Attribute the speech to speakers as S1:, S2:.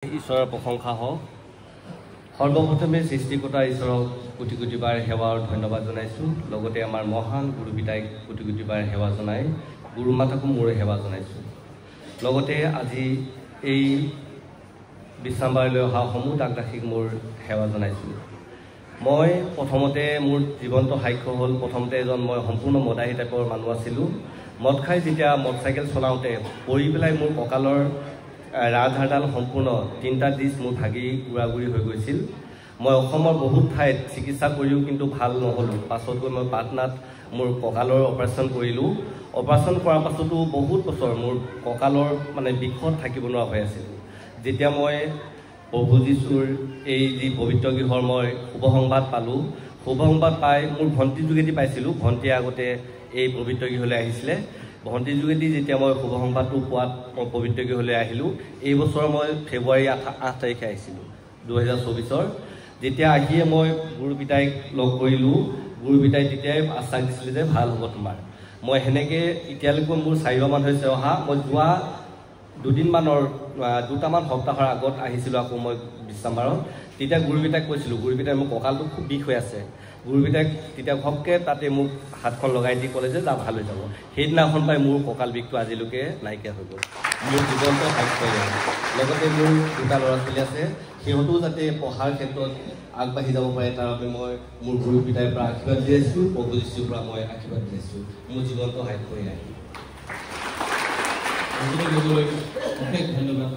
S1: ঈশ্বৰৰ প্ৰশংসা হওক। সৰ্বপ্ৰথমে সৃষ্টিকৰ্তা ঈশ্বৰক কোটি কোটি বাৰ সেৱা আৰু ধন্যবাদ জনাইছোঁ। লগতে আমাৰ মহান গুৰু পিতাইক কোটি কোটি বাৰ সেৱা জনাই গুৰু মাতাকো মোৰ সেৱা জনাইছোঁ। লগতে আজি এই বিশ্ৰামবাৰীলৈ অহা সমূহ দাসদাসীক মোৰ সেৱা জনাইছোঁ। মই প্ৰথমতে মোৰ জীৱনটো সাক্ষ্য হ'ল, প্ৰথমতে এজন মই সম্পূৰ্ণ মদাহী টাইপৰ মানুহ আছিলোঁ। মদ খাই যেতিয়া মটৰচাইকেল চলাওঁতে পৰি পেলাই মোৰ কঁকালৰ ৰাজহাড়ডাল সম্পূৰ্ণ 3টা ডিছ মোৰ ভাগি গুড়াগুড়ি হৈ গৈছিল। মই অসমৰ বহুত ঠাইত চিকিৎসা কৰিও কিন্তু ভাল নহ'লোঁ। পাছত গৈ মই পাটনাত মোৰ কঁকালৰ অপাৰেশ্যন কৰিলোঁ। অপাৰেশ্যন কৰাৰ পাছতো বহুত বছৰ মোৰ কঁকালৰ বিষত থাকিব নোৱাৰা হৈ আছিলোঁ। যেতিয়া মই প্ৰভু যীশুৰ এই যি পবিত্ৰ গৃহৰ মই শুভ সংবাদ পালোঁ, শুভ সংবাদ পাই মোৰ ভণ্টিৰ যোগেদি পাইছিলোঁ। ভণ্টিয়ে আগতে এই পবিত্ৰ গৃহলৈ আহিছিলে। ভণ্টিৰ যোগেদি যেতিয়া মই শুভ সংবাদটো পোৱাত মই পবিত্ৰ গৃহলৈ আহিলোঁ। এই বছৰ মই ফেব্ৰুৱাৰী 8 তাৰিখে আহিছিলোঁ 2024। যেতিয়া আহিয়ে মই গুৰু পিতাইক লগ কৰিলোঁ, গুৰু পিতাই তেতিয়াই আশ্বাস দিছিলে যে ভাল হ'ব তোমাৰ। মই সেনেকৈ এতিয়ালৈকে মোৰ 4 মাহ হৈছে অহা। মই যোৱা দুটামান সপ্তাহৰ আগত আহিছিলোঁ আকৌ মই বিশ্ৰামবাৰত। তেতিয়া গুৰু পিতাইক কৈছিলোঁ, গুৰু পিতাই মোৰ কঁকালটো খুব বিষ হৈ আছে। গুৰু পিতাইক তেতিয়া ঘপকৈ তাতে মোক হাতখন লগাই দি ক'লে যে ভাল হৈ যাব। সেইদিনাখন পাই মোৰ কঁকাল বিষটো আজিলৈকে নাইকিয়া হৈ গ'ল। মোৰ জীৱনটো সাক্ষ্য হৈ গ'ল। লগতে মোৰ 2টা ল'ৰা ছোৱালী আছে, সিহঁতেও যাতে পঢ়াৰ ক্ষেত্ৰত আগবাঢ়ি যাব পাৰে তাৰ বাবে মই মোৰ গুৰু পিতাইৰ পৰা আশীৰ্বাদ দি আছোঁ, প্ৰভু যীশুৰ পৰা মই আশীৰ্বাদ দি আছোঁ। মোৰ জীৱনটো সাক্ষ্য হৈ আহিল।
S2: অশেষ ধন্যবাদ।